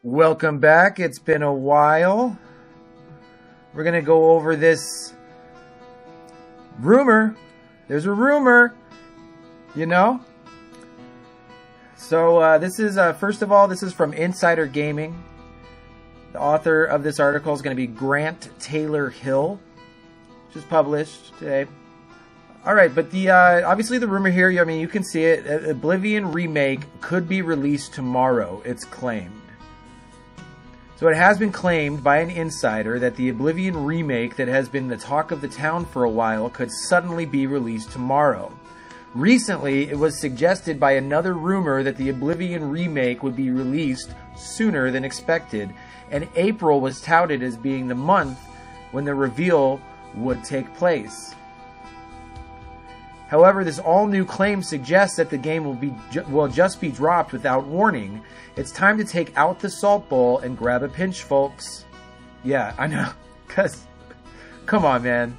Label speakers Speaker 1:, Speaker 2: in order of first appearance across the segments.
Speaker 1: Welcome back. It's been a while. We're going to go over this rumor. There's a rumor, you know? So this is, first of all, this is from Insider Gaming. The author of this article is going to be Grant Taylor Hill, which is published today. All right, but the obviously the rumor here, I mean, you can see it. Oblivion Remake could be released tomorrow, it's claimed. So it has been claimed by an insider that the Oblivion Remake that has been the talk of the town for a while could suddenly be released tomorrow. Recently, it was suggested by another rumor that the Oblivion Remake would be released sooner than expected, and April was touted as being the month when the reveal would take place. However, this all-new claim suggests that the game will just be dropped without warning. It's time to take out the salt bowl and grab a pinch, folks. Yeah, I know. Because, come on, man.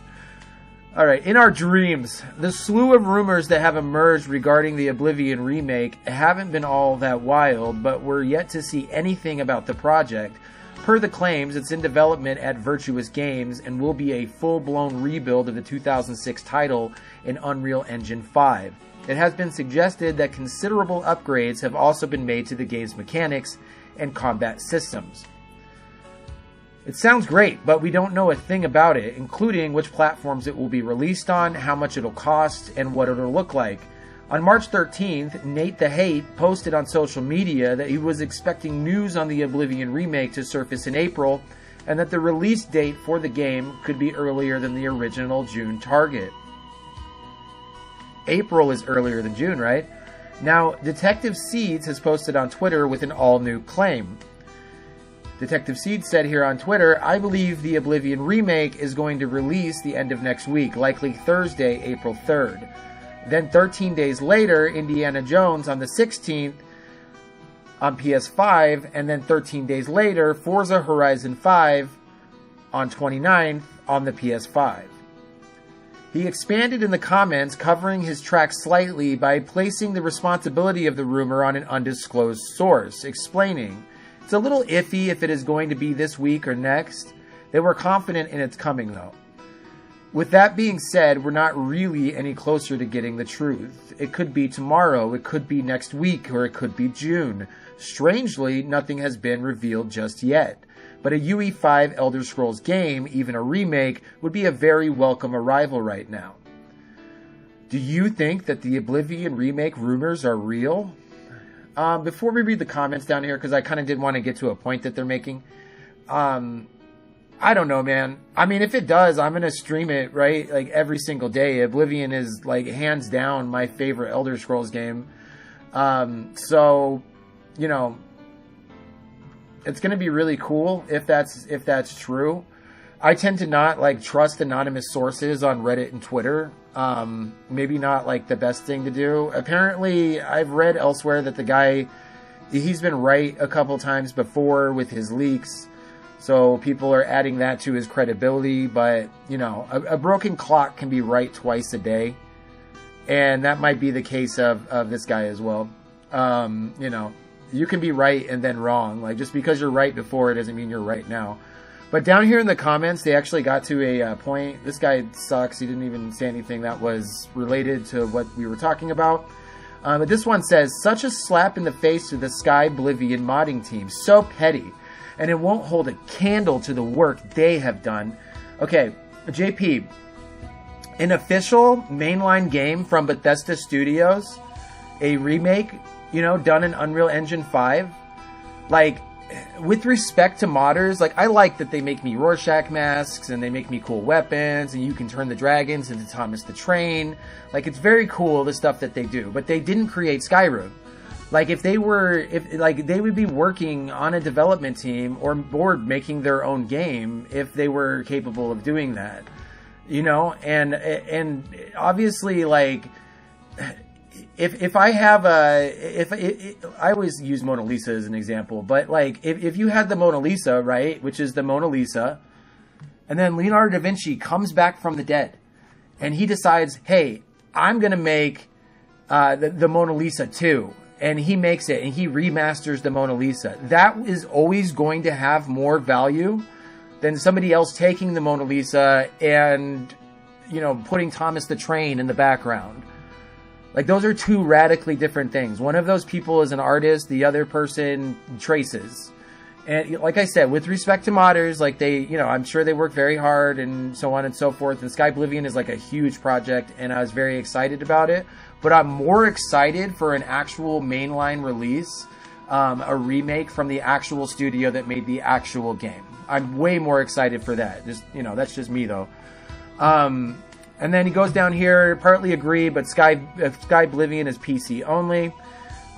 Speaker 1: All right, in our dreams, the slew of rumors that have emerged regarding the Oblivion Remake haven't been all that wild, but we're yet to see anything about the project. Per the claims, it's in development at Virtuous Games and will be a full-blown rebuild of the 2006 title in Unreal Engine 5. It has been suggested that considerable upgrades have also been made to the game's mechanics and combat systems. It sounds great, but we don't know a thing about it, including which platforms it will be released on, how much it'll cost, and what it'll look like. On March 13th, Nate the Hate posted on social media that he was expecting news on the Oblivion Remake to surface in April, and that the release date for the game could be earlier than the original June target. April is earlier than June, right? Now, Detective Seeds has posted on Twitter with an all-new claim. Detective Seeds said here on Twitter, "I believe the Oblivion Remake is going to release the end of next week, likely Thursday, April 3rd. Then 13 days later, Indiana Jones on the 16th on PS5, and then 13 days later, Forza Horizon 5 on 29th on the PS5. He expanded in the comments, covering his tracks slightly by placing the responsibility of the rumor on an undisclosed source, explaining, "It's a little iffy if it is going to be this week or next. They were confident in its coming, though. With that being said, we're not really any closer to getting the truth. It could be tomorrow, it could be next week, or it could be June. Strangely, nothing has been revealed just yet. But a UE5 Elder Scrolls game, even a remake, would be a very welcome arrival right now." Do you think that the Oblivion Remake rumors are real? Before we read the comments down here, because I kind of did want to get to a point that they're making, I don't know, man. I mean, if it does, I'm going to stream it, right? Like, every single day. Oblivion is, like, hands down my favorite Elder Scrolls game. So, you know, it's going to be really cool if that's true. I tend to not, like, trust anonymous sources on Reddit and Twitter. Maybe not, like, the best thing to do. Apparently, I've read elsewhere that the guy, he's been right a couple times before with his leaks. So people are adding that to his credibility, but, you know, a broken clock can be right twice a day. And that might be the case of this guy as well. You know, you can be right and then wrong. Like, just because you're right before, it doesn't mean you're right now. But down here in the comments, they actually got to a point. This guy sucks. He didn't even say anything that was related to what we were talking about. But this one says, "Such a slap in the face to the SKYBLIVION modding team. So petty. And it won't hold a candle to the work they have done." Okay, JP, an official mainline game from Bethesda Studios, a remake, you know, done in Unreal Engine 5, like, with respect to modders, like, I like that they make me Rorschach masks and they make me cool weapons and you can turn the dragons into Thomas the Train. Like, it's very cool, the stuff that they do, but they didn't create Skyrim. Like, if they would be working on a development team or board making their own game if they were capable of doing that, you know? And obviously, like, if I have I always use Mona Lisa as an example, but, like, if you had the Mona Lisa, right, which is the Mona Lisa, and then Leonardo da Vinci comes back from the dead, and he decides, hey, I'm going to make the Mona Lisa too. and he makes it and he remasters the Mona Lisa. That is always going to have more value than somebody else taking the Mona Lisa and, you know, putting Thomas the Train in the background. Like, those are two radically different things. One of those people is an artist, the other person traces. And like I said, with respect to modders, like, they, you know, I'm sure they work very hard and so on and so forth. And SKYBLIVION is like a huge project, and I was very excited about it. But I'm more excited for an actual mainline release, a remake from the actual studio that made the actual game. I'm way more excited for that. Just, you know, that's just me though. And then he goes down here, partly agree, but SKYBLIVION is PC only.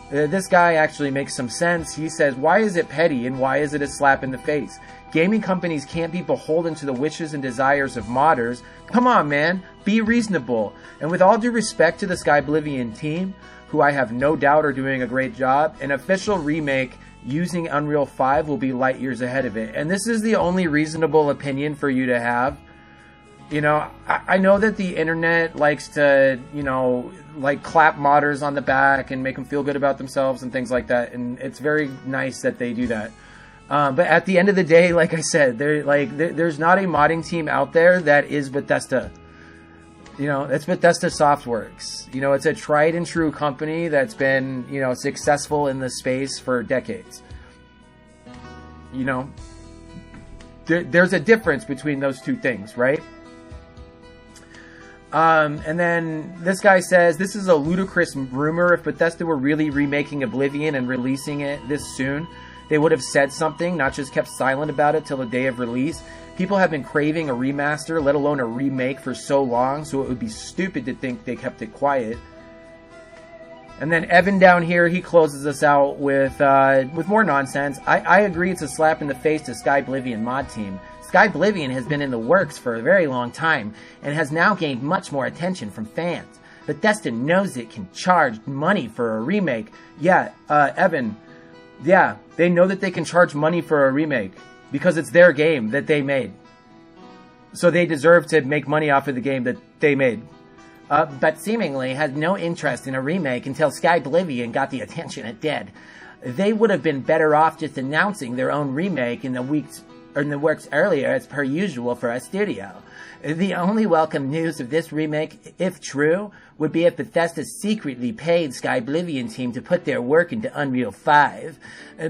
Speaker 1: This guy actually makes some sense. He says, why is it petty and why is it a slap in the face? Gaming companies can't be beholden to the wishes and desires of modders. Come on, man. Be reasonable. And with all due respect to the SKYBLIVION team, who I have no doubt are doing a great job, an official remake using Unreal 5 will be light years ahead of it. And this is the only reasonable opinion for you to have. You know, I know that the internet likes to, you know, like, clap modders on the back and make them feel good about themselves and things like that. And it's very nice that they do that. But at the end of the day, like I said, there's not a modding team out there that is Bethesda. You know, it's Bethesda Softworks. You know, it's a tried and true company that's been, you know, successful in the space for decades. You know, there's a difference between those two things, right? And then this guy says, this is a ludicrous rumor. If Bethesda were really remaking Oblivion and releasing it this soon, they would have said something, not just kept silent about it till the day of release. People have been craving a remaster, let alone a remake, for so long, so it would be stupid to think they kept it quiet. And then Evan down here, he closes us out with more nonsense. I agree it's a slap in the face to SKYBLIVION mod team. SKYBLIVION has been in the works for a very long time and has now gained much more attention from fans. Bethesda knows it can charge money for a remake. Yeah, Evan, yeah, they know that they can charge money for a remake because it's their game that they made. So they deserve to make money off of the game that they made. But seemingly had no interest in a remake until SKYBLIVION got the attention it did. They would have been better off just announcing their own remake in the works earlier, as per usual for a studio. The only welcome news of this remake, if true, would be if Bethesda secretly paid SKYBLIVION team to put their work into Unreal 5.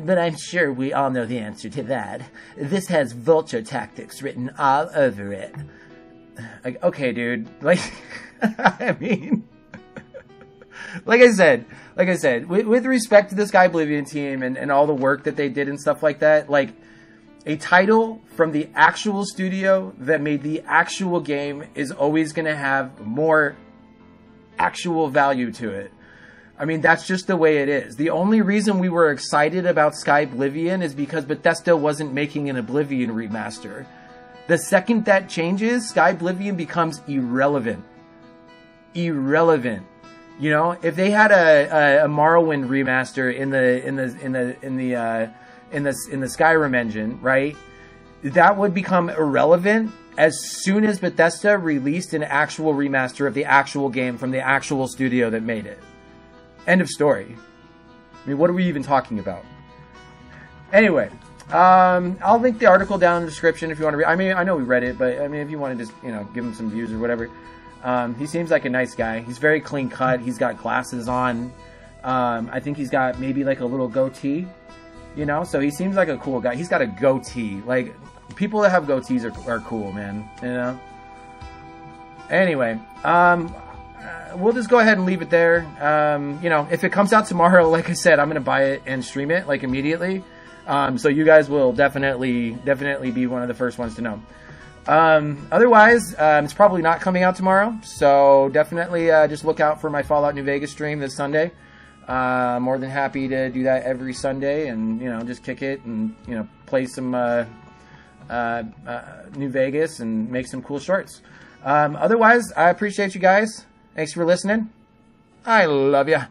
Speaker 1: But I'm sure we all know the answer to that. This has vulture tactics written all over it. Like, okay, dude. Like, I mean, like I said, with respect to the SKYBLIVION team and all the work that they did and stuff like that, like, a title from the actual studio that made the actual game is always going to have more actual value to it. I mean, that's just the way it is. The only reason we were excited about SKYBLIVION is because Bethesda wasn't making an Oblivion remaster. The second that changes, SKYBLIVION becomes irrelevant. Irrelevant. You know, if they had a Morrowind remaster in the Skyrim engine, right? That would become irrelevant as soon as Bethesda released an actual remaster of the actual game from the actual studio that made it. End of story. I mean, what are we even talking about? Anyway, I'll link the article down in the description if you want to read. I mean, I know we read it, but I mean, if you want to just, you know, give him some views or whatever. He seems like a nice guy. He's very clean cut. He's got glasses on. I think he's got maybe like a little goatee. You know, so he seems like a cool guy. He's got a goatee. Like, people that have goatees are cool, man. You know? Anyway, we'll just go ahead and leave it there. You know, if it comes out tomorrow, like I said, I'm going to buy it and stream it, like, immediately. So you guys will definitely be one of the first ones to know. Otherwise, it's probably not coming out tomorrow. So definitely just look out for my Fallout New Vegas stream this Sunday. More than happy to do that every Sunday and, you know, just kick it and, you know, play some New Vegas and make some cool shorts. Otherwise, I appreciate you guys. Thanks for listening. I love ya.